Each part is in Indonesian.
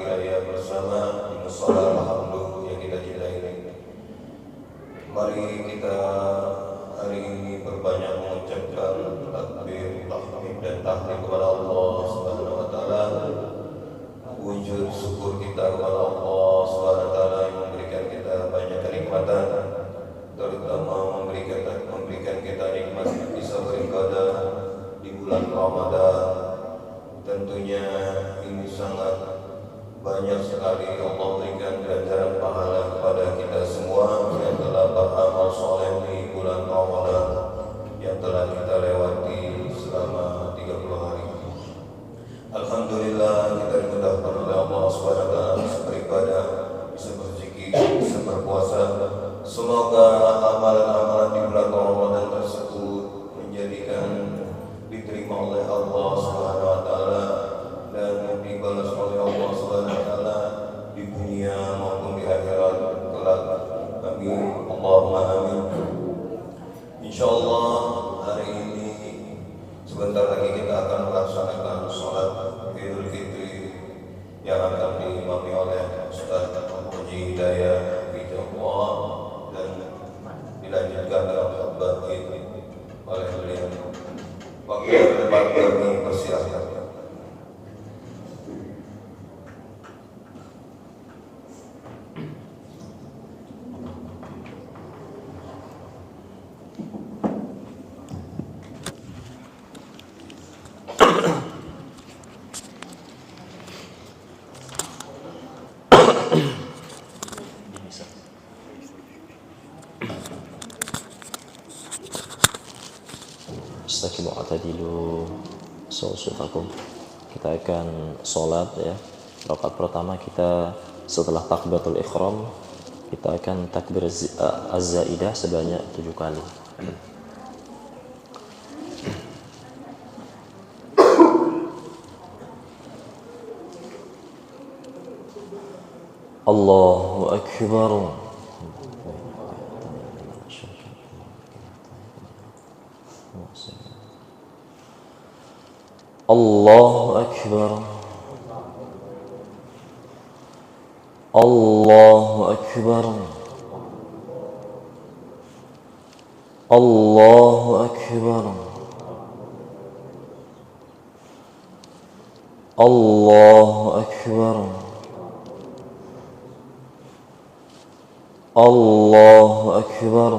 hari raya bersama di musala alhamdulillah yang kita cintai ini. Mari kita hari ini berbanyak mengucapkan takbir, tahmid dan tahlil kepada Allah Subhanahu wa taala. Wujud syukur kita kepada Allah Subhanahu wa taala yang memberikan kita banyak kenikmatan, terutama memberikan kita nikmat bisa beribadah di bulan Ramadan. Tentunya ini sangat banyak sekali Allah berikan ganjaran pahala kepada kita semua yang telah beramal soleh di bulan Ramadan yang telah kita lewati selama 30 hari. Alhamdulillah kita dimudahkan oleh Allah SWT bisa beribadah, bisa berzikir, bisa berpuasa. Semoga amalan-amalan di bulan Ramadan tersebut menjadikan diterima oleh Allah SWT dan dibalas oleh Allah SWT di dunia maupun di akhirat kelak. Amin. Allahumma amin. Insyaallah hari ini sebentar lagi kita akan melaksanakan sholat Idul Fitri yang akan diimami oleh Ustaz Haji Hidayat Bidullah dan dilanjutkan dalam khutbah ini oleh beliau. Waktu yang tepat kami persilahkan. Istaqimu atadilu sawsufakum. Kita akan sholat ya. Rakaat pertama kita setelah takbiratul ihram kita akan takbir az-zaidah sebanyak 7 kali. Allahu akbar. Allahu akbar. Allahu akbar. Allahu akbar. Allahu akbar. Allahu akbar.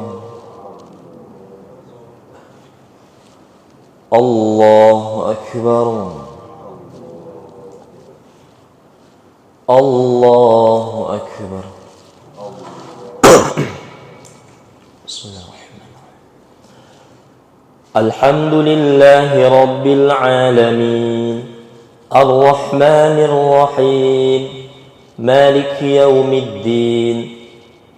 Allahu akbar. Allahu akbar. Bismillahirrahmanirrahim. Alhamdulillahi rabbil alamin. Ar-Rahmanir Rahim. Maliki yaumiddin.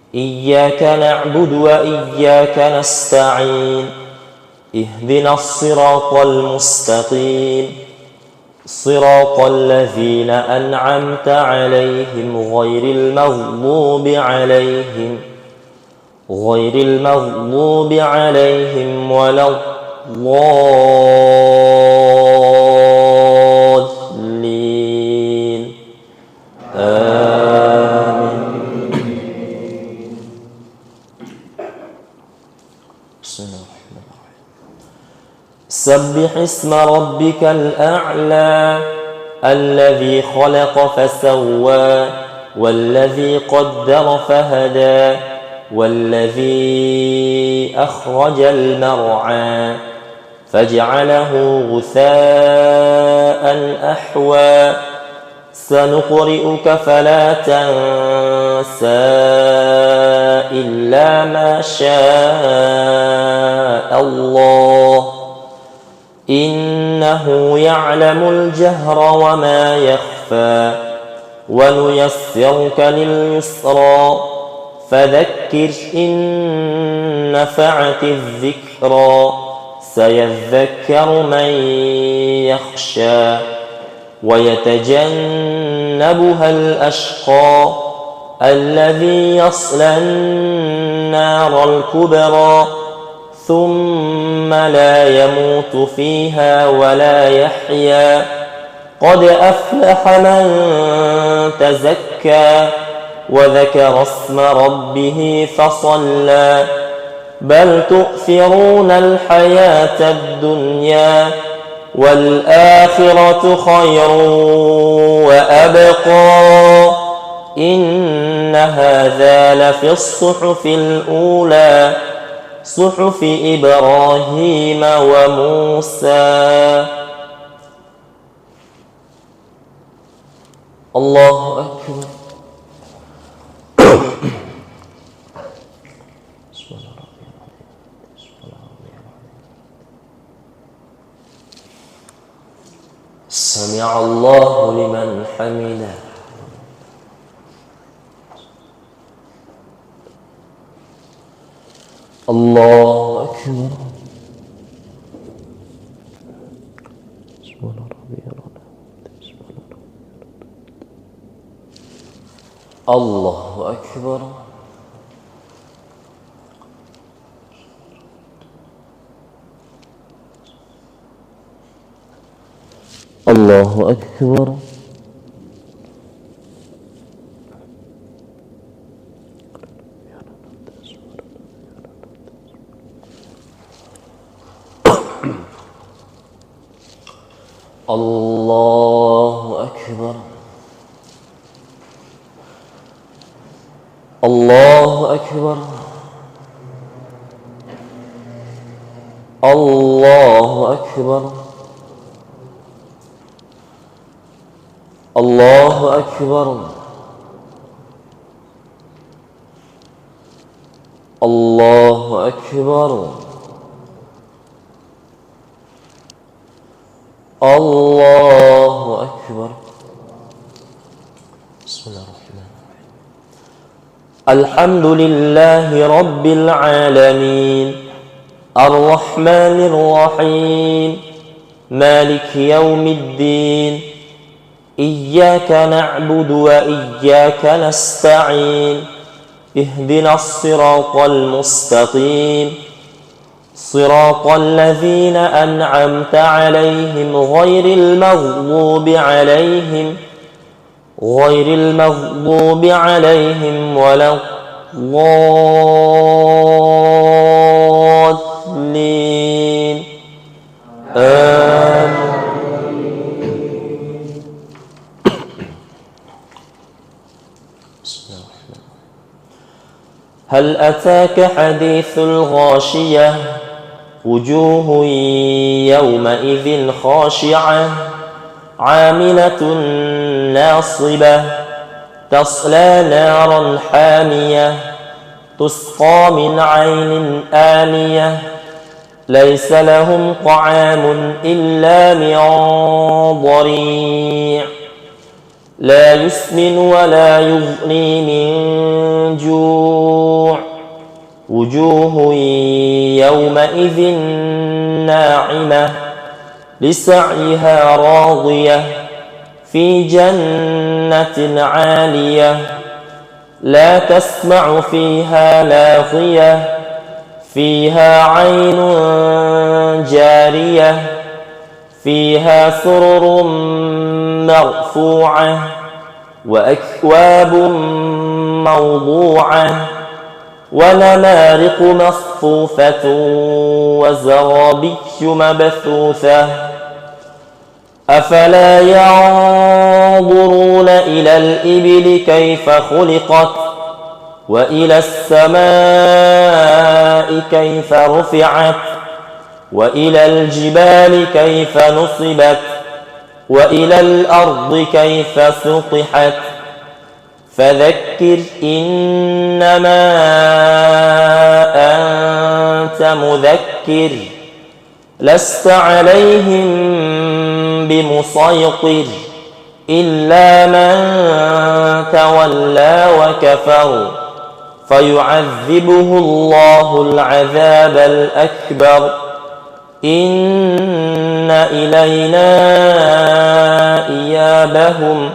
Iyyaka na'budu wa iyyaka nasta'in. اهدنا الصراط المستقيم صراط الذين أنعمت عليهم غير المغضوب عليهم ولا الضالين آمين. بسم الله. سبح اسم ربك الأعلى الذي خلق فسوى والذي قدر فهدى والذي أخرج المرعى فجعله غثاء أحوى سنقرئك فلا تنسى إلا ما شاء الله إنه يعلم الجهر وما يخفى ونيسرك لليسرى فذكر إن نفعت الذكرى سيذكر من يخشى ويتجنبها الأشقى الذي يصلى النار الكبرى ثم لا يموت فيها ولا يحيا قد أفلح من تزكى وذكر اسم ربه فصلى بل تؤثرون الحياة الدنيا والآخرة خير وأبقى إن هذا لفي الصحف الأولى صحف إبراهيم وموسى. الله أكبر. سمع الله لمن حمده. الله أكبر. الله أكبر. الله أكبر. الله أكبر. الله أكبر. الله أكبر. الله أكبر. الله أكبر. الله أكبر. بسم الله الرحمن الرحيم. الحمد لله رب العالمين الرحمن الرحيم مالك يوم الدين إياك نعبد وإياك نستعين اهدنا الصراط المستقيم صراط الذين أنعمت عليهم غير المغضوب عليهم ولا الضالين آمين. هل أتاك حديث الغاشية وجوه يومئذ خاشعة عاملة ناصبة تصلى نارا حامية تسقى من عين آنية ليس لهم طعام إلا من ضريع لا يسمن ولا يغني من جوع وجوه يومئذ ناعمة لسعيها راضية في جنة عالية لا تسمع فيها لاغية فيها عين جارية فيها سرر مرفوعة وأكواب موضوعة ونمارق مصفوفة وزرابي مبثوثة أفلا ينظرون إلى الإبل كيف خلقت وإلى السماء كيف رفعت وإلى الجبال كيف نصبت وإلى الأرض كيف سطحت فذكر إنما أنت مذكر لست عليهم بمسيطر إلا من تولى وكفر فيعذبه الله العذاب الأكبر إن إلينا إيابهم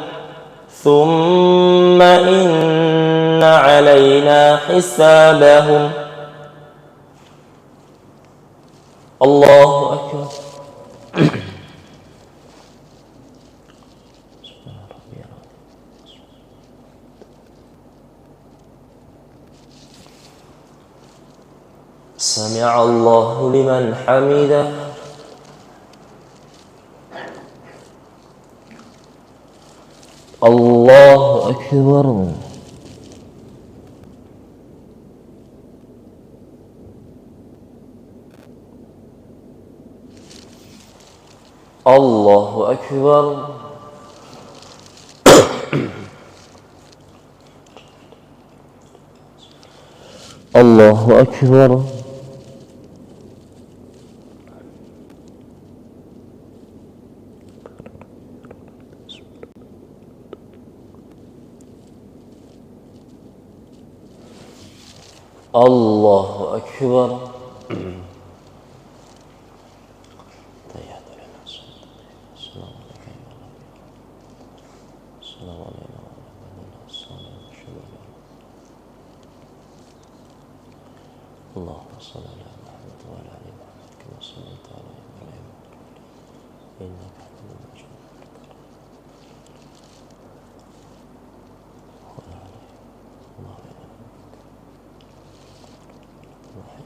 ثم إن علينا حسابهم. الله أكبر. سمع الله لمن حمده الله أكبر الله أكبر الله أكبر الله أكبر اللهم صل على محمد وعلى ال محمد كما صليت على ابراهيم انك حميد مجيد وعلى ال الله وحي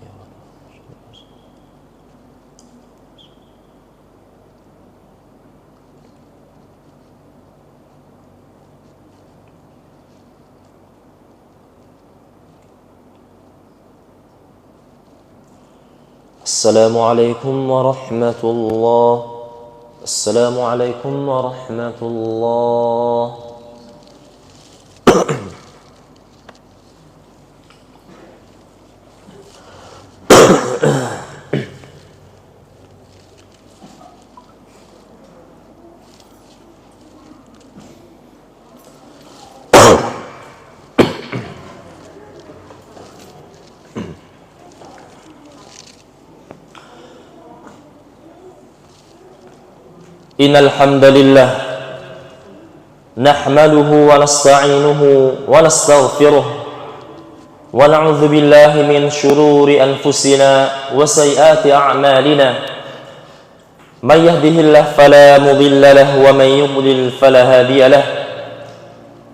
السلام عليكم ورحمة الله السلام عليكم ورحمة الله إن الحمد لله نحمده ونستعينه ونستغفره ونعوذ بالله من شرور أنفسنا وسيئات أعمالنا من يهده الله فلا مضل له ومن يضلل فلا هادي له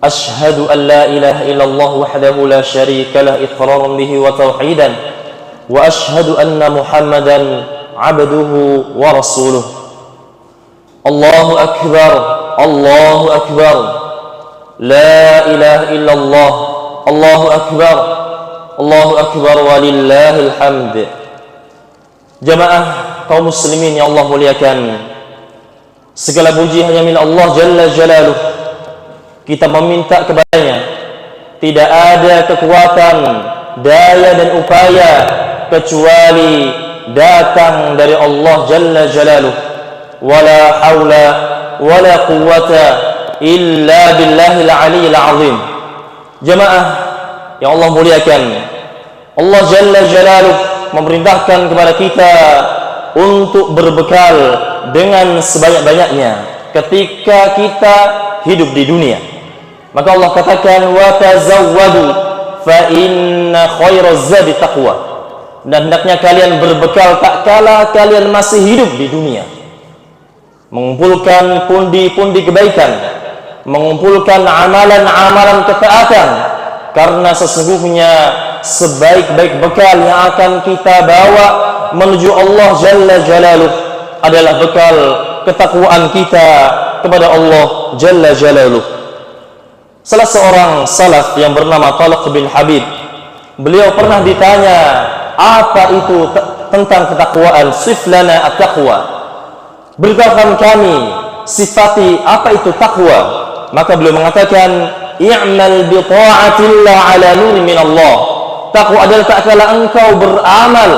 أشهد أن لا إله إلا الله وحده لا شريك له إقرارا به وتوحيدا وأشهد أن محمدا عبده ورسوله الله أكبر الله أكبر لا إله إلا الله الله أكبر الله أكبر ولله الحمد. Jamaah kaum muslimin yang Allah muliakan, segala puji hanya milik Allah Jalla Jalaluh. Kita meminta kepadanya, tidak ada kekuatan, daya dan upaya kecuali datang dari Allah Jalla Jalaluh. Wala haula wala quwwata illa billahil aliyil azim. Jamaah yang Allah muliakan, Allah Jalla Jalaluh memerintahkan kepada kita untuk berbekal dengan sebanyak-banyaknya ketika kita hidup di dunia. Maka Allah katakan wa tazawwadu fa inna khairaz zadi taqwa. Dan hendaknya kalian berbekal tak kala kalian masih hidup di dunia, mengumpulkan pundi-pundi kebaikan, mengumpulkan amalan-amalan ketaatan, karena sesungguhnya sebaik-baik bekal yang akan kita bawa menuju Allah Jalla Jalaluh adalah bekal ketakwaan kita kepada Allah Jalla Jalaluh. Salah seorang salaf yang bernama Talq bin Habib, beliau pernah ditanya apa itu tentang ketakwaan, siflana at-taqwa, beritahukan kami, sifati apa itu takwa. Maka beliau mengatakan, i'mal bi ta'atillah ala nurin min Allah. Takwa adalah tak kala engkau beramal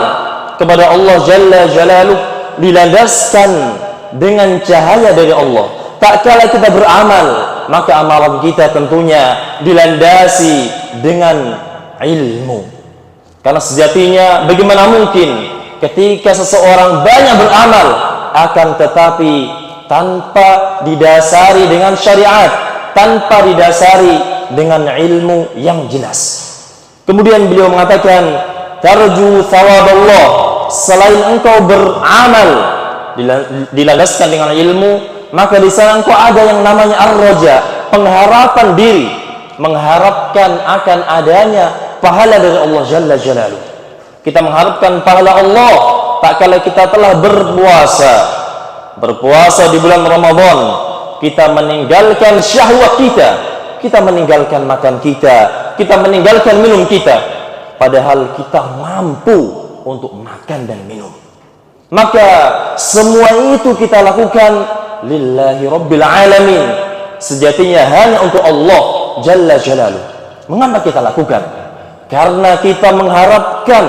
kepada Allah Jalla Jalaluh dilandaskan dengan cahaya dari Allah. Tak kala kita beramal, maka amalan kita tentunya dilandasi dengan ilmu. Karena sejatinya bagaimana mungkin ketika seseorang banyak beramal akan tetapi tanpa didasari dengan syariat, tanpa didasari dengan ilmu yang jelas. Kemudian beliau mengatakan, tarju thawaballah, selain engkau beramal dilandaskan dengan ilmu, maka di sana engkau ada yang namanya ar-raja, pengharapan diri, mengharapkan akan adanya pahala dari Allah Jalla Jalaluh. kita mengharapkan pahala Allah tak kala kita telah berpuasa di bulan Ramadan, kita meninggalkan syahwat kita meninggalkan makan kita meninggalkan minum kita, padahal kita mampu untuk makan dan minum. Maka semua itu kita lakukan lillahi rabbil alamin, sejatinya hanya untuk Allah Jalla Jalaluh. Mengapa kita lakukan? Karena kita mengharapkan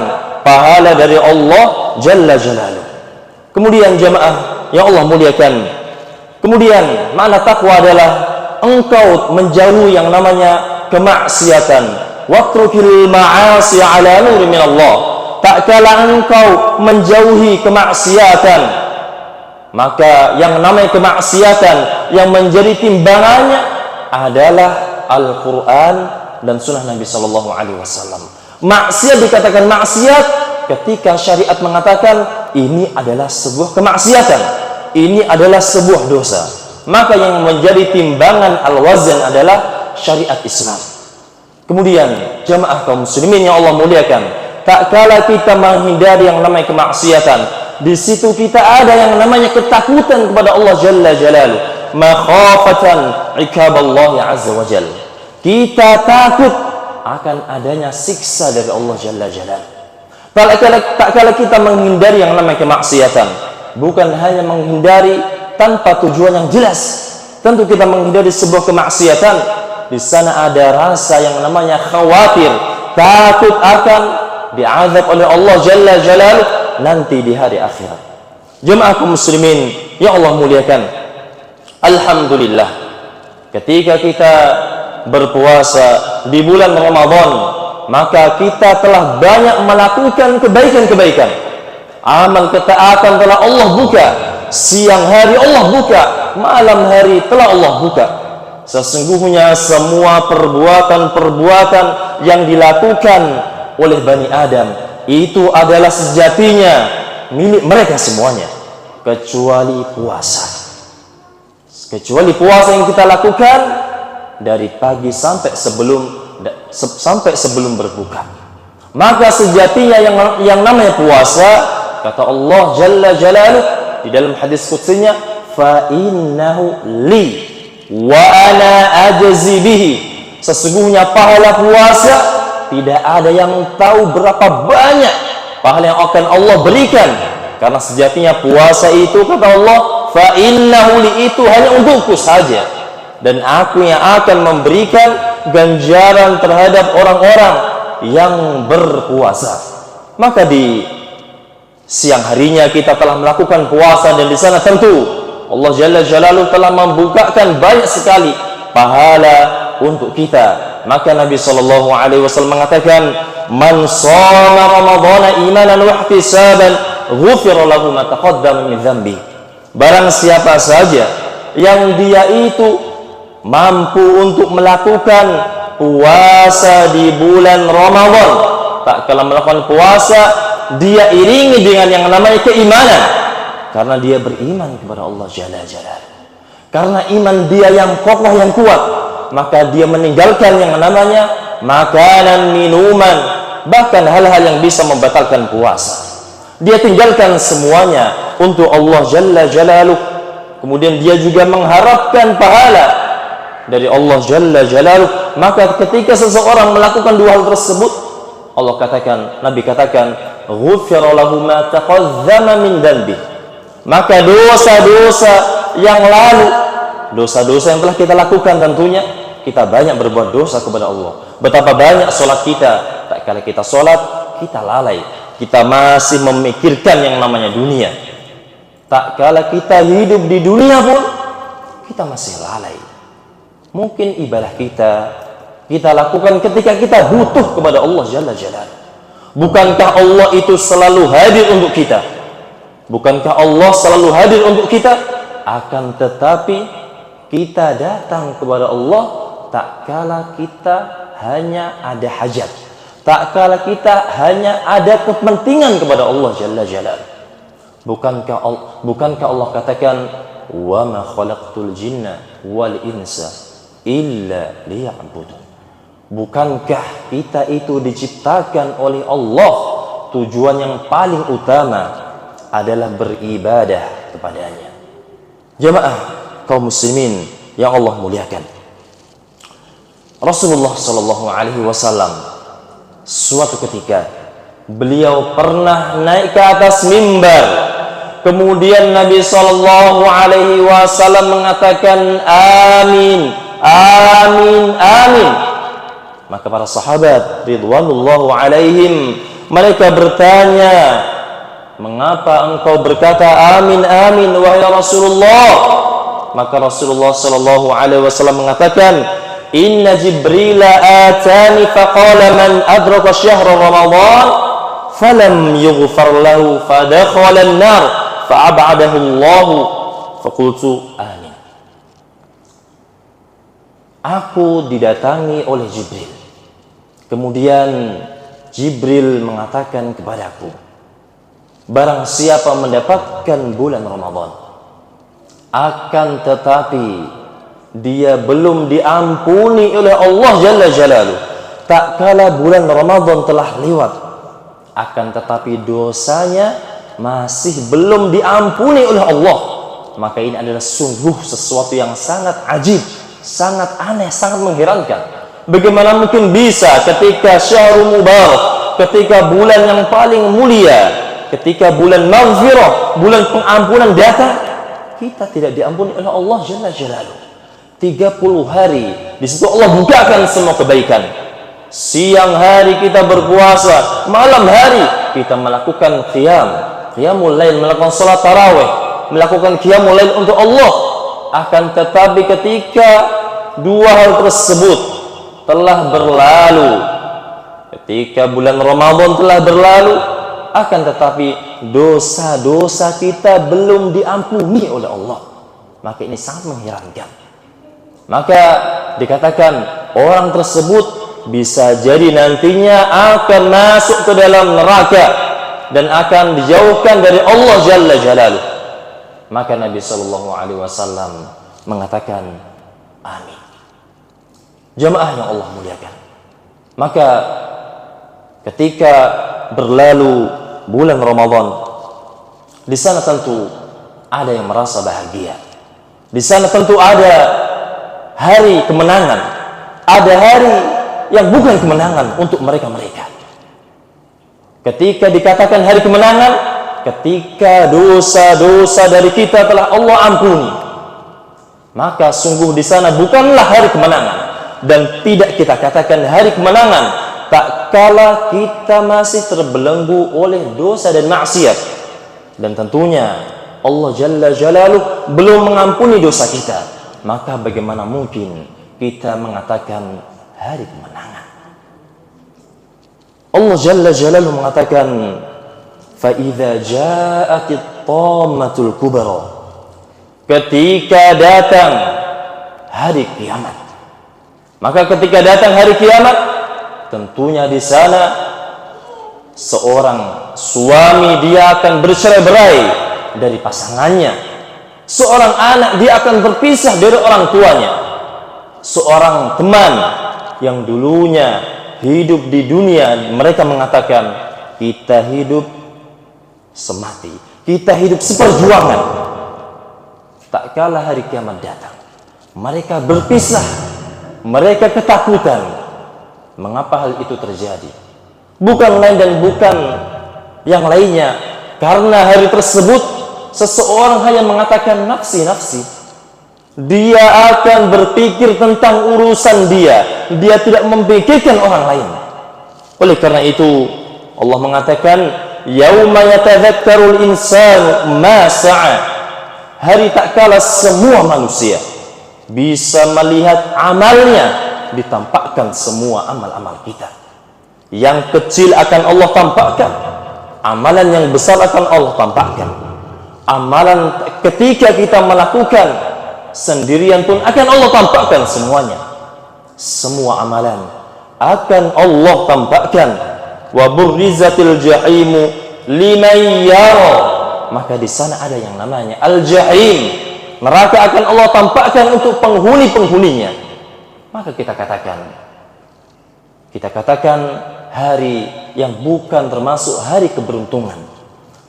pahala dari Allah Jalla Jalaluh. Kemudian jamaah yang Allah muliakan, kemudian makna takwa adalah engkau menjauhi yang namanya kemaksiatan. Watrukil ma'asi ala nuri min Allah. Tak kala engkau menjauhi kemaksiatan, maka yang namanya kemaksiatan yang menjadi timbangannya adalah Al-Quran dan sunnah Nabi Sallallahu Alaihi Wasallam. Maksiat dikatakan maksiat ketika syariat mengatakan ini adalah sebuah kemaksiatan, ini adalah sebuah dosa. Maka yang menjadi timbangan al-wazan adalah syariat Islam. Kemudian jamaah kaum muslimin yang Allah muliakan, tak kala kita menghindari yang namanya kemaksiatan, di situ kita ada yang namanya ketakutan kepada Allah Jalla Jalaluh, makhafatan iqaballah azza wa jalla. Kita takut akan adanya siksa dari Allah Jalla Jalaluh. Tak kala kita menghindari yang namanya kemaksiatan, bukan hanya menghindari tanpa tujuan yang jelas. Tentu kita menghindari sebuah kemaksiatan, di sana ada rasa yang namanya khawatir, takut akan diazab oleh Allah Jalla Jalaluh nanti di hari akhirat. Jemaah kaum muslimin yang Allah muliakan, alhamdulillah ketika kita berpuasa di bulan Ramadan, maka kita telah banyak melakukan kebaikan-kebaikan. Amal ketaatan telah Allah buka, siang hari Allah buka, malam hari telah Allah buka. Sesungguhnya semua perbuatan-perbuatan yang dilakukan oleh Bani Adam itu adalah sejatinya milik mereka semuanya, kecuali puasa. Kecuali puasa yang kita lakukan dari pagi sampai sebelum berbuka. Maka sejatinya yang namanya puasa, kata Allah Jalla Jalaluh di dalam hadis qudsiynya, fa innahu li wa ana ajzi bihi. Sesungguhnya pahala puasa tidak ada yang tahu berapa banyak pahala yang akan Allah berikan, karena sejatinya puasa itu, kata Allah, fa innahu li, itu hanya untukku saja, dan aku yang akan memberikan ganjaran terhadap orang-orang yang berpuasa. Maka di siang harinya kita telah melakukan puasa, dan di sana tentu Allah Jalla Jalaluh telah membukakan banyak sekali pahala untuk kita. Maka Nabi Sallallahu Alaihi Wasallam mengatakan, man shoma ramadhana imanan wa ihtisaban ghufira lahu ma taqaddama min dzambi. Barang siapa saja yang dia itu mampu untuk melakukan puasa di bulan Ramadan, tak kala melakukan puasa dia iringi dengan yang namanya keimanan, karena dia beriman kepada Allah Jalla Jalaluh. Karena iman dia yang kokoh, yang kuat, maka dia meninggalkan yang namanya makanan, minuman, bahkan hal-hal yang bisa membatalkan puasa. Dia tinggalkan semuanya untuk Allah Jalla Jalaluh. Kemudian dia juga mengharapkan pahala dari Allah Jalla Jalaluh. Maka ketika seseorang melakukan dua hal tersebut, Allah katakan, Nabi katakan, ghufira lahu ma taqaddama min dzambi. Maka dosa-dosa yang lalu, dosa-dosa yang telah kita lakukan, tentunya kita banyak berbuat dosa kepada Allah. Betapa banyak sholat kita, tak kala kita sholat kita lalai, kita masih memikirkan yang namanya dunia. Tak kala kita hidup di dunia pun kita masih lalai. Mungkin ibadah kita lakukan ketika kita butuh kepada Allah Jalla Jalaluh. Bukankah Allah itu selalu hadir untuk kita? Bukankah Allah selalu hadir untuk kita? Akan tetapi kita datang kepada Allah tak kala kita hanya ada hajat, tak kala kita hanya ada kepentingan kepada Allah Jalla Jalaluh. Bukankah Allah katakan, wa ma khalaqtul jinna wal insa illa liya'budun. Bukankah kita itu diciptakan oleh Allah tujuan yang paling utama adalah beribadah kepadanya. Jamaah kaum muslimin yang Allah muliakan, Rasulullah Shallallahu Alaihi Wasallam suatu ketika beliau pernah naik ke atas mimbar. Kemudian Nabi Shallallahu Alaihi Wasallam mengatakan amin, amin, amin. Maka para sahabat ridwanullahu alaihim, mereka bertanya, mengapa engkau berkata amin, amin wahai Rasulullah? Maka Rasulullah Shallallahu Alaihi Wasallam mengatakan, Inna Jibril atani faqala man adraka syahra Ramadan falam yughfar lahu fadakhala an-nar fa'ab'adahu Allah faqultu amin. Aku didatangi oleh Jibril. Kemudian Jibril mengatakan kepadaku, barang siapa mendapatkan bulan Ramadan, akan tetapi dia belum diampuni oleh Allah Jalla Jalaluh, tak kala bulan Ramadan telah lewat, akan tetapi dosanya masih belum diampuni oleh Allah, maka ini adalah sungguh sesuatu yang sangat ajib, sangat aneh, sangat mengherankan. Bagaimana mungkin bisa ketika Syahrul Mubarak, ketika bulan yang paling mulia, ketika bulan maghfirah, bulan pengampunan datang, kita tidak diampuni oleh Allah Jalla Jalaluh. 30 hari di situ Allah bukakan semua kebaikan. Siang hari kita berpuasa, malam hari kita melakukan qiyamul lail, melakukan salat tarawih, melakukan qiyamul lail untuk Allah. Akan tetapi ketika dua hal tersebut telah berlalu, ketika bulan Ramadan telah berlalu, akan tetapi dosa-dosa kita belum diampuni oleh Allah, maka ini sangat mengherankan. Maka dikatakan orang tersebut bisa jadi nantinya akan masuk ke dalam neraka dan akan dijauhkan dari Allah Jalla Jalaluh. Maka Nabi Shallallahu Alaihi Wasallam mengatakan amin. Jamaah yang Allah muliakan, maka ketika berlalu bulan Ramadan, di sana tentu ada yang merasa bahagia. Di sana tentu ada hari kemenangan, ada hari yang bukan kemenangan untuk mereka-mereka. Ketika dikatakan hari kemenangan, ketika dosa-dosa dari kita telah Allah ampuni, maka sungguh di sana bukanlah hari kemenangan, dan tidak kita katakan hari kemenangan tak kala kita masih terbelenggu oleh dosa dan maksiat. Dan tentunya Allah Jalla Jalaluh belum mengampuni dosa kita, maka bagaimana mungkin kita mengatakan hari kemenangan? Allah Jalla Jalaluhu mengatakan, fa idza ja'atit tammatul kubra, ketika datang hari kiamat. Maka ketika datang hari kiamat, tentunya di sana seorang suami dia akan bercerai-berai dari pasangannya. Seorang anak dia akan berpisah dari orang tuanya. Seorang teman yang dulunya hidup di dunia, mereka mengatakan kita hidup semati, kita hidup seperjuangan. Tak kala hari kiamat datang, mereka berpisah. Mereka ketakutan. Mengapa hal itu terjadi? Bukan lain dan bukan yang lainnya, karena hari tersebut seseorang hanya mengatakan nafsi, nafsi. Dia akan berpikir tentang urusan dia. Dia tidak memikirkan orang lain. Oleh karena itu Allah mengatakan, yauma yatadzakkarul insanu ma sa'a. Hari tak kala semua manusia bisa melihat amalnya, ditampakkan semua amal-amal kita. Yang kecil akan Allah tampakkan, amalan yang besar akan Allah tampakkan. Amalan ketika kita melakukan sendirian pun akan Allah tampakkan semuanya. Semua amalan akan Allah tampakkan. Wa burrizatil jahimu liman yara. Maka di sana ada yang namanya al-jahim. Neraka akan Allah tampakkan untuk penghuni-penghuninya. Maka kita katakan hari yang bukan termasuk hari keberuntungan.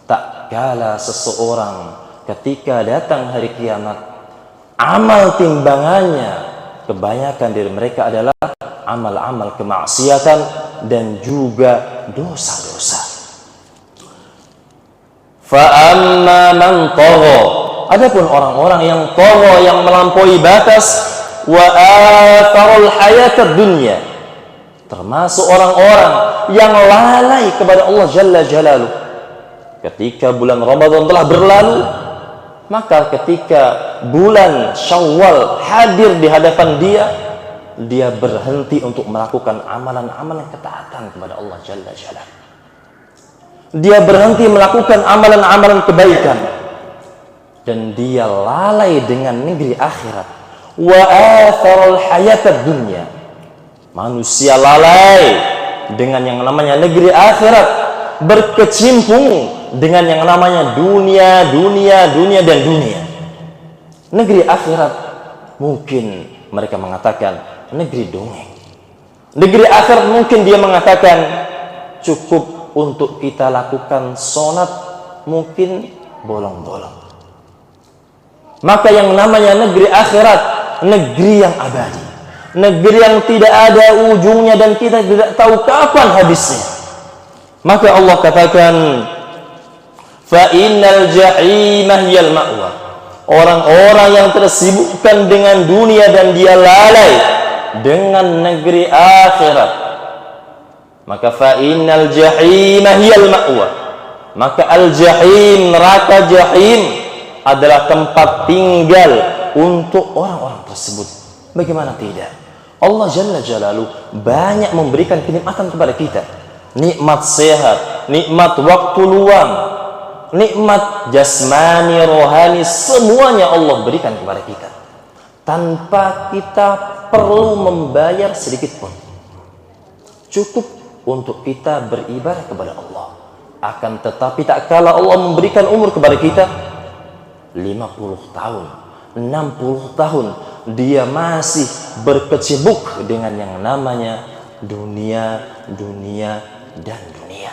Tak kala seseorang ketika datang hari kiamat, amal timbangannya kebanyakan dari mereka adalah amal-amal kemaksiatan dan juga dosa-dosa. Fa'amma man tagha, adapun orang-orang yang tagha, yang melampaui batas, wa atharul hayatad dunya, termasuk orang-orang yang lalai kepada Allah Jalla Jalaluh. Ketika bulan Ramadan telah berlalu, maka ketika bulan Syawal hadir di hadapan dia berhenti untuk melakukan amalan-amalan ketaatan kepada Allah Jalla Jalaluh. Dia berhenti melakukan amalan-amalan kebaikan dan dia lalai dengan negeri akhirat. Wa atharul hayatad dunya, manusia lalai dengan yang namanya negeri akhirat, berkecimpung dengan yang namanya dunia dan dunia. Negeri akhirat mungkin mereka mengatakan negeri dongeng. Negeri akhirat mungkin dia mengatakan cukup untuk kita lakukan sholat mungkin bolong-bolong. Maka yang namanya negeri akhirat, negeri yang abadi, negeri yang tidak ada ujungnya dan kita tidak tahu kapan habisnya. Maka Allah katakan, fa innal jahima hiyal ma'wa, orang-orang yang tersibukkan dengan dunia dan dia lalai dengan negeri akhirat, maka fa innal jahima hiyal ma'wa, maka al-jahim, neraka jahim adalah tempat tinggal untuk orang-orang tersebut. Bagaimana tidak? Allah Jalla Jalaluh banyak memberikan kenikmatan kepada kita. Nikmat sehat, nikmat waktu luang, nikmat jasmani, rohani, semuanya Allah berikan kepada kita tanpa kita perlu membayar sedikit pun. Cukup untuk kita beribadah kepada Allah. Akan tetapi tak kala Allah memberikan umur kepada kita 50 tahun, 60 tahun, dia masih berkecimpung dengan yang namanya dunia dan dunia.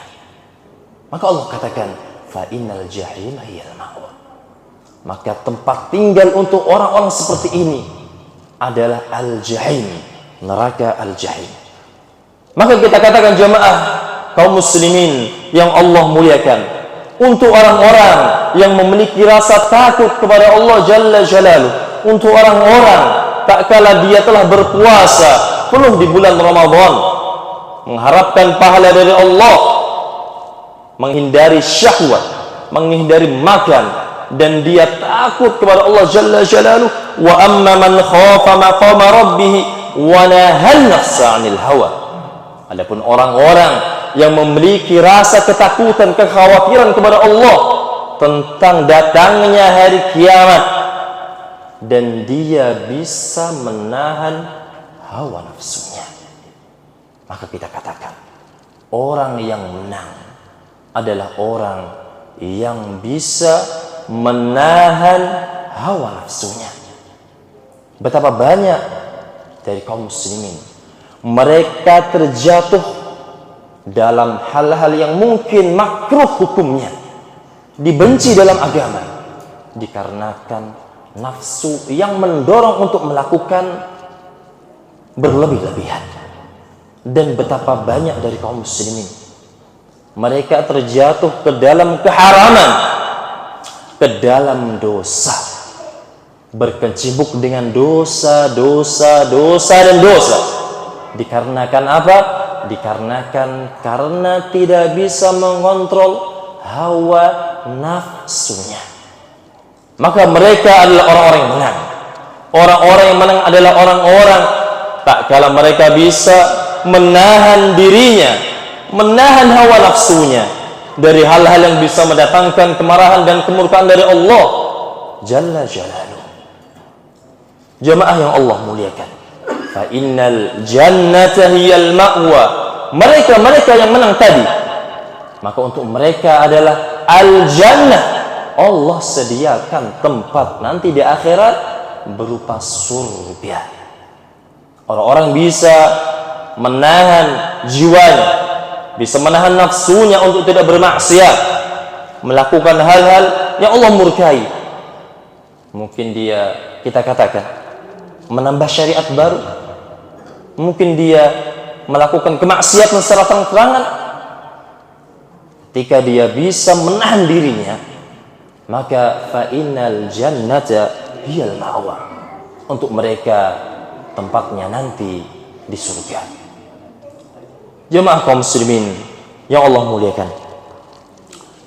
Maka Allah katakan, fa innal jahima hiyal ma'wa, maka tempat tinggal untuk orang-orang seperti ini adalah al-jahim, neraka al-jahim. Maka kita katakan jamaah kaum muslimin yang Allah muliakan, untuk orang-orang yang memiliki rasa takut kepada Allah Jalla Jalaluh, untuk orang-orang tak kala dia telah berpuasa penuh di bulan Ramadan, mengharapkan pahala dari Allah, menghindari syahwat, menghindari makan, dan dia takut kepada Allah Jalla Jalaluh. Wa amma man khafa maqama rabbih wa nahan nafsa 'anil hawa, adapun orang-orang yang memiliki rasa ketakutan, kekhawatiran kepada Allah tentang datangnya hari kiamat, dan dia bisa menahan hawa nafsunya, maka kita katakan orang yang menang adalah orang yang bisa menahan hawa nafsunya. Betapa banyak dari kaum muslimin mereka terjatuh dalam hal-hal yang mungkin makruh hukumnya, dibenci dalam agama, dikarenakan nafsu yang mendorong untuk melakukan berlebih-lebihan. Dan betapa banyak dari kaum muslimin mereka terjatuh ke dalam keharaman, ke dalam dosa, berkecimpung dengan dosa dan dosa. Dikarenakan apa? Dikarenakan karena tidak bisa mengontrol hawa nafsunya. Maka mereka adalah orang-orang yang menang. Orang-orang yang menang adalah orang-orang tak kala mereka bisa menahan dirinya, menahan hawa nafsunya dari hal-hal yang bisa mendatangkan kemarahan dan kemurkaan dari Allah Jalla Jalaluh. Jamaah yang Allah muliakan, fa innal jannata hiyal ma'wa, mereka yang menang tadi, maka untuk mereka adalah al-jannah. Allah sediakan tempat nanti di akhirat berupa surga. Orang-orang bisa menahan jiwanya, bisa menahan nafsunya untuk tidak bermaksiat, melakukan hal-hal yang Allah murkai. Mungkin dia, kita katakan, menambah syariat baru. Mungkin dia melakukan kemaksiatan secara terang-terangan. Ketika dia bisa menahan dirinya, maka fa innal jannata hiyal ma'wa. Untuk mereka tempatnya nanti di surga. Jemaah kaum muslimin yang Allah muliakan,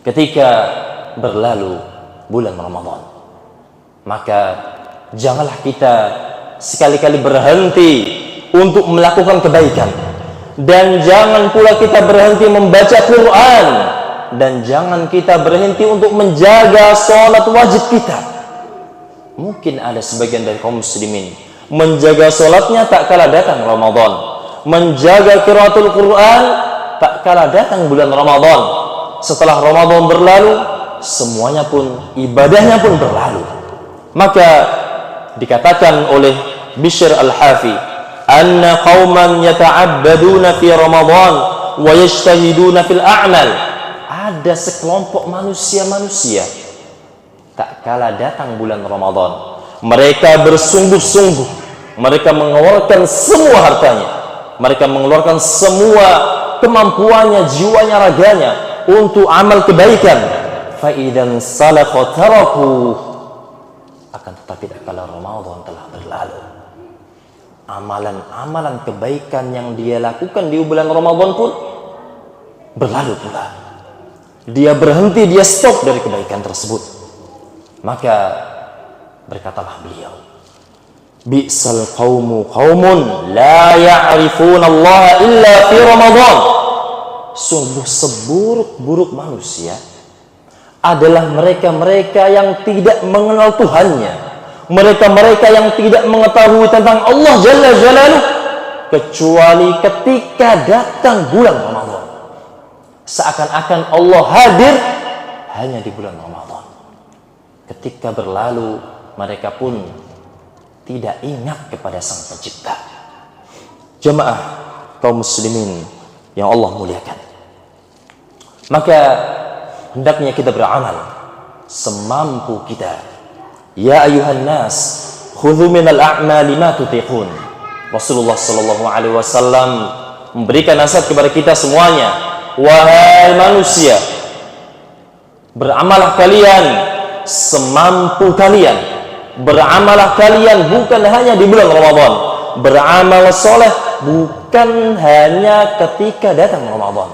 ketika berlalu bulan Ramadan, maka janganlah kita sekali-kali berhenti untuk melakukan kebaikan, dan jangan pula kita berhenti membaca Quran, dan jangan kita berhenti untuk menjaga sholat wajib kita. Mungkin ada sebagian dari kaum muslimin menjaga sholatnya tak kala datang Ramadan, menjaga qiraatul Quran tak kala datang bulan Ramadan. Setelah Ramadan berlalu, semuanya pun, ibadahnya pun berlalu. Maka dikatakan oleh Bishr al-Hafi, anna qauman yata'abbaduna fi Ramadan wa yajtahiduna fil a'mal. Ada sekelompok manusia-manusia, tak kala datang bulan Ramadan, mereka bersungguh-sungguh, mereka mengeluarkan semua hartanya, mereka mengeluarkan semua kemampuannya, jiwanya, raganya untuk amal kebaikan. Fa idzan salakha taraku, akan tetapi tak kala Ramadan telah berlalu, amalan-amalan kebaikan yang dia lakukan di bulan Ramadan pun berlalu pula. Dia berhenti, dia stop dari kebaikan tersebut. Maka berkatalah beliau, bi'sal qaumu qaumun la ya'rifuna Allah illa fi Ramadan. Sungguh seburuk-buruk manusia adalah mereka-mereka yang tidak mengenal Tuhannya, mereka-mereka yang tidak mengetahui tentang Allah Jalla Jalaluh, kecuali ketika datang bulan Ramadan. Seakan-akan Allah hadir hanya di bulan Ramadan. Ketika berlalu, mereka pun tidak ingat kepada Sang Pencipta. Jemaah kaum muslimin yang Allah muliakan, maka hendaknya kita beramal semampu kita. Ya ayuhan nas, khudhu minal a'mali ma tutiqun. Rasulullah sallallahu alaihi wasallam memberikan nasihat kepada kita semuanya, wahai manusia, beramalah kalian semampu kalian. Beramalah kalian bukan hanya di bulan Ramadan, beramal soleh bukan hanya ketika datang Ramadan.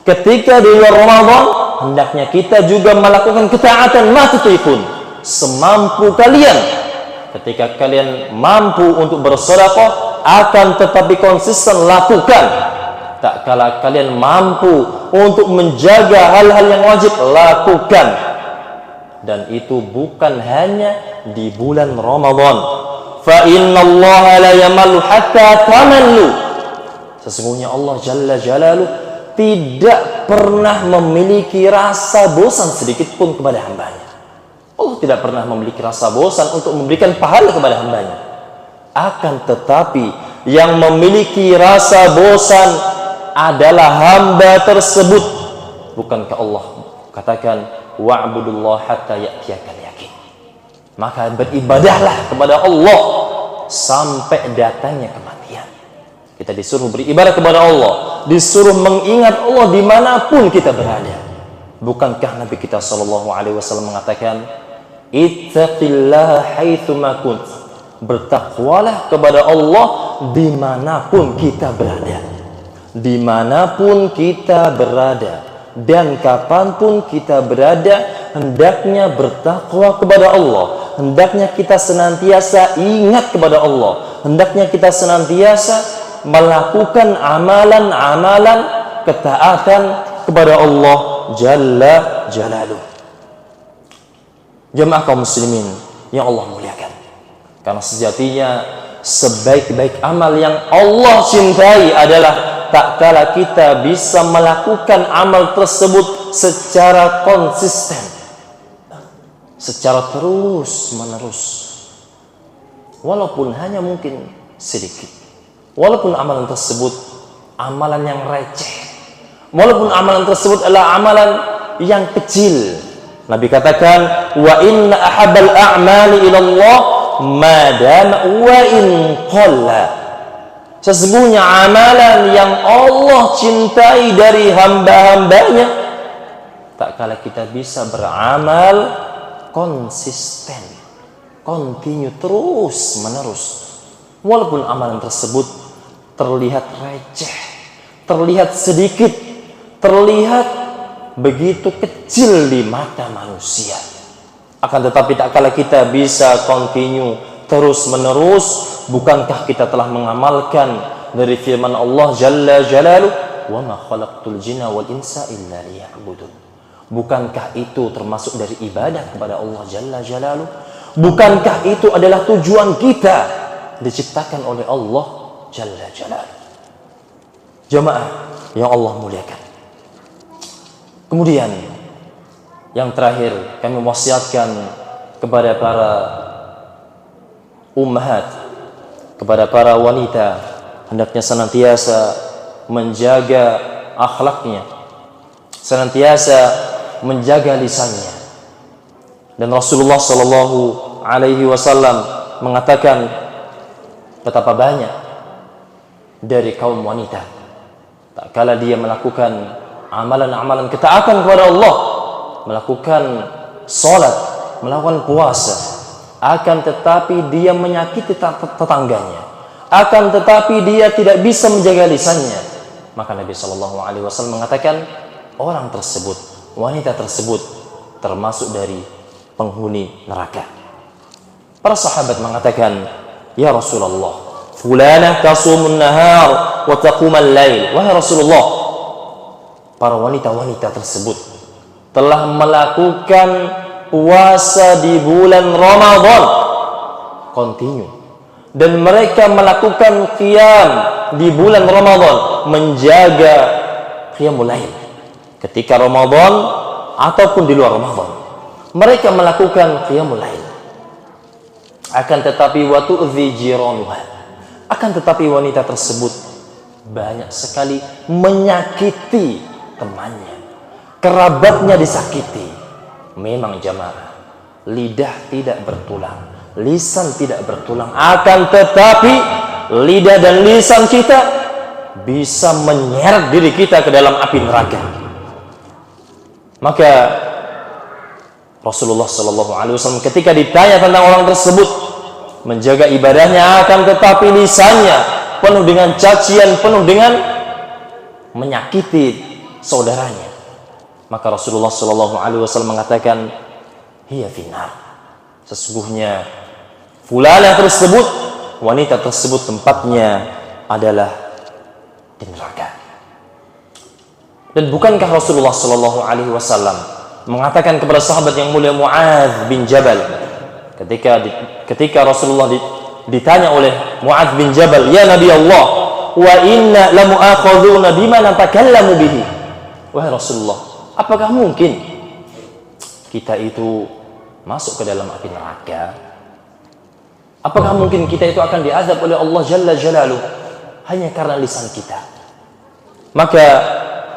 Ketika di luar Ramadan, hendaknya kita juga melakukan ketaatan matutiqun, semampu kalian. Ketika kalian mampu untuk bersedekah, akan tetapi konsisten lakukan. Tak kala kalian mampu untuk menjaga hal-hal yang wajib, lakukan. Dan itu bukan hanya di bulan Ramadan. Fa innallaha la yamallu hatta tamallu. Sesungguhnya Allah Jalla Jalaluh tidak pernah memiliki rasa bosan sedikit pun kepada hambanya. Allah tidak pernah memiliki rasa bosan untuk memberikan pahala kepada hambanya. Akan tetapi yang memiliki rasa bosan adalah hamba tersebut. Bukankah Allah katakan, wa'budullah hatta ya'tiyakal yakin. Maka beribadahlah kepada Allah sampai datangnya kematian. Kita disuruh beribadah kepada Allah, disuruh mengingat Allah dimanapun kita berada. Bukankah Nabi kita sallallahu alaihi wasallam mengatakan, ittaqillaha haitsuma kunt, bertakwalah kepada Allah dimanapun kita berada. Dimanapun kita berada dan kapanpun kita berada, hendaknya bertakwa kepada Allah, hendaknya kita senantiasa ingat kepada Allah, hendaknya kita senantiasa melakukan amalan-amalan ketaatan kepada Allah Jalla Jalaluh. Jemaah kaum muslimin yang Allah muliakan, karena sejatinya sebaik-baik amal yang Allah cintai adalah tak kala kita bisa melakukan amal tersebut secara konsisten, secara terus-menerus, walaupun hanya mungkin sedikit, walaupun amalan tersebut amalan yang receh, Walaupun amalan tersebut adalah amalan yang kecil. Nabi katakan, wa inna ahabbal a'mali ilallah madama wa in qalla. Sesungguhnya amalan yang Allah cintai dari hamba-hambanya, tak kala kita bisa beramal konsisten, continue, terus menerus, walaupun amalan tersebut terlihat receh, terlihat sedikit, terlihat begitu kecil di mata manusia. Akan tetapi tak kala kita bisa continue terus menerus, bukankah kita telah mengamalkan dari firman Allah Jalla Jalaluh, wa ma khalaqtul jinna wal insa illa liya'budun. Bukankah itu termasuk dari ibadah kepada Allah Jalla Jalaluh? Bukankah itu adalah tujuan kita diciptakan oleh Allah Jalla Jalaluh? Jamaah yang Allah muliakan. Kemudian yang terakhir, kami wasiatkan kepada para ummahat, kepada para wanita, hendaknya senantiasa menjaga akhlaknya, senantiasa menjaga lisannya. Dan Rasulullah Shallallahu Alaihi Wasallam mengatakan betapa banyak dari kaum wanita tak kala dia melakukan amalan-amalan ketaatan kepada Allah, melakukan sholat, melakukan puasa, akan tetapi dia menyakiti tetangganya, akan tetapi dia tidak bisa menjaga lisannya, maka Nabi Shallallahu Alaihi Wasallam mengatakan orang tersebut, wanita tersebut termasuk dari penghuni neraka. Para sahabat mengatakan, ya Rasulullah, fulanah tasumun nahar wa taqumal lail. Wahai Rasulullah, para wanita-wanita tersebut telah melakukan puasa di bulan Ramadan continue, dan mereka melakukan qiyam di bulan Ramadan, menjaga qiyamul lail ketika Ramadan ataupun di luar Ramadan. Mereka melakukan qiyamul lail. Akan tetapi wa tu'dzi jiranuha, akan tetapi wanita tersebut banyak sekali menyakiti temannya, kerabatnya disakiti. Memang jamaah, lidah tidak bertulang, lisan tidak bertulang, akan tetapi lidah dan lisan kita bisa menyeret diri kita ke dalam api neraka. Maka Rasulullah Shallallahu Alaihi Wasallam ketika ditanya tentang orang tersebut menjaga ibadahnya, akan tetapi lisannya penuh dengan cacian, penuh dengan menyakiti saudaranya, maka Rasulullah Shallallahu Alaihi Wasallam mengatakan, hiya finnar, sesungguhnya fulanah tersebut, wanita tersebut tempatnya adalah di neraka. Dan bukankah Rasulullah Shallallahu Alaihi Wasallam mengatakan kepada sahabat yang mulia Mu'adz bin Jabal, ketika Rasulullah ditanya oleh Mu'adz bin Jabal, ya Nabi Allah, wa inna lamu'akhadzuna bima natakallamu bihi. Wahai Rasulullah, apakah mungkin kita itu masuk ke dalam api neraka? Apakah mungkin kita itu akan diazab oleh Allah Jalla Jalaluh hanya karena lisan kita? Maka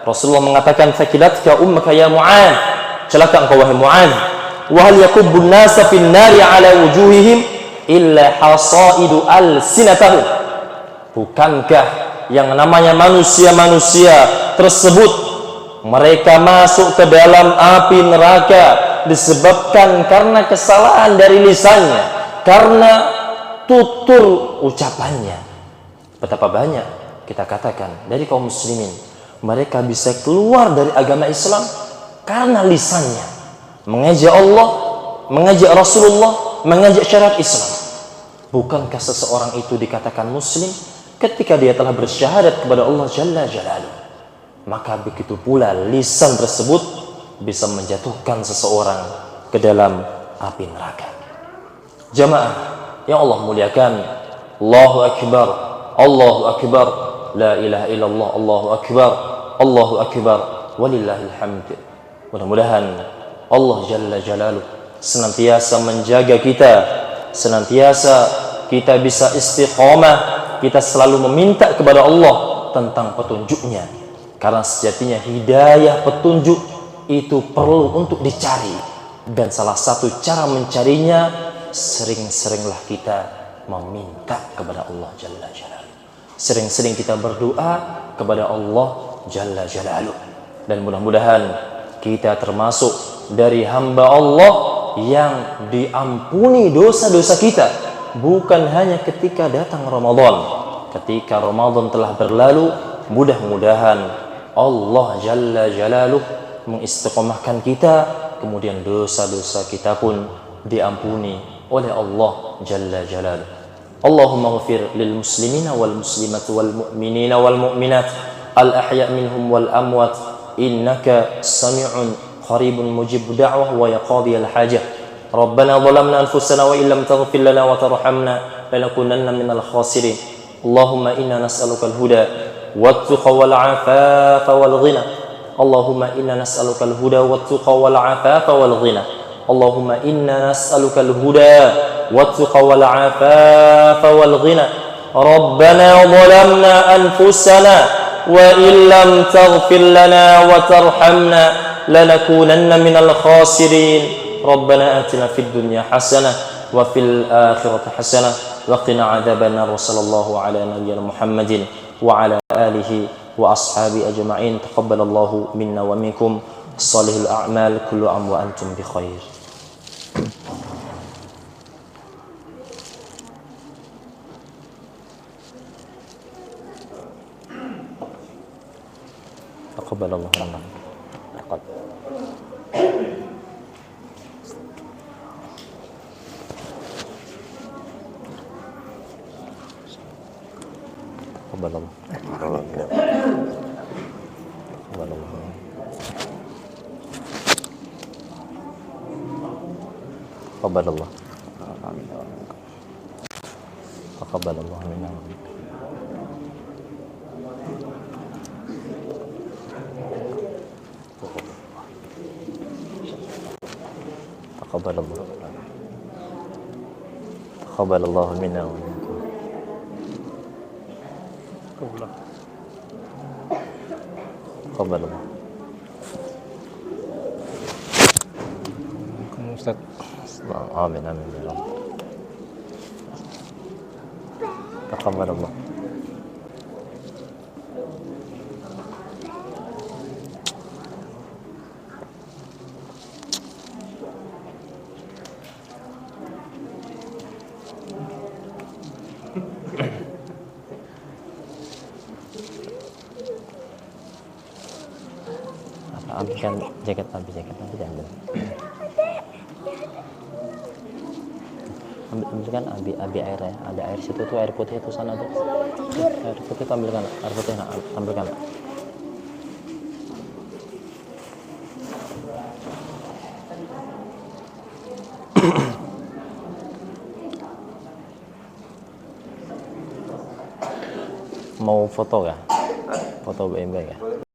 Rasulullah mengatakan, fakilatka ummaka ya Mu'adz, celaka engkau wahai Mu'adz, wa hal yakubbun nasa fin nari ala wujuhihim illa hasaidu alsinatahum. Bukankah yang namanya manusia-manusia tersebut mereka masuk ke dalam api neraka disebabkan karena kesalahan dari lisannya, karena tutur ucapannya. Betapa banyak kita katakan dari kaum muslimin, mereka bisa keluar dari agama Islam karena lisannya mengejek Allah, mengejek Rasulullah, mengejek syariat Islam. Bukankah seseorang itu dikatakan muslim ketika dia telah bersyahadat kepada Allah Jalla Jalaluh? Maka begitu pula lisan tersebut bisa menjatuhkan seseorang ke dalam api neraka. Jamaah yang Allah muliakan, Allahu Akbar, Allahu Akbar, la ilaha illallah, Allahu Akbar, Allahu Akbar, walillahil hamd. Mudah-mudahan Allah Jalla Jalaluh senantiasa menjaga kita, senantiasa kita bisa istiqamah, kita selalu meminta kepada Allah tentang petunjuknya, Karena sejatinya hidayah petunjuk itu perlu untuk dicari. Dan salah satu cara mencarinya, sering-seringlah kita meminta kepada Allah Jalla Jalaluh. Sering-sering kita berdoa kepada Allah Jalla Jalaluh. Dan mudah-mudahan kita termasuk dari hamba Allah yang diampuni dosa-dosa kita. Bukan hanya ketika datang Ramadan. Ketika Ramadan telah berlalu, mudah-mudahan Allah Jalla Jalaluh mengistiqomahkan kita, kemudian dosa-dosa kita pun diampuni oleh Allah Jalla Jalaluh. Allahumma ghafir lil muslimina wal muslimat wal mu'minina wal mu'minat al ahya' minhum wal amwat innaka sami'un qaribun mujib da'wah wa yaqadi al hajah. Rabbana zalamna anfusana wa illam taghfir lana wa tarhamna lanakunanna minal khasirin. Allahumma inna nas'aluka al huda wat-tuqa wal 'afafa wal ghina. Allahumma inna nas'aluka al huda wat-tuqa wal 'afafa wal ghina. Allahumma inna nas'aluka al huda wat-tuqa wal 'afafa wal ghina. Rabbana zalamna anfusana wa illam taghfir lana wa tarhamna lanakunanna minal khasirin. Rabbana atina fid dunya hasanah wa fil akhirati hasanah wa qina adzabannar. Wa sallallahu ala nabiyyina Muhammadin wa ala alihi wa ashabi ajma'in. Taqabbalallahu minna wa minkum salihul a'mal. Kullu am wa antum bi khair. Taqabbalallahu minna. Taqabbalallahu. Taqabbalallahu. Taqabbalallahu minna. Taqabbalallahu. Taqabbalallahu minna. Taqabbalallahu. Ustaz. Amin amin ya Allah. Taqabbalallah. Ambilkan jaket Abi, ambil. Ambilkan Abi air ya, ada air situ tuh, air putih itu sana tuh. Air putih itu ambilkan, air putih ambilkan. Mau foto kah? Foto BMW kah?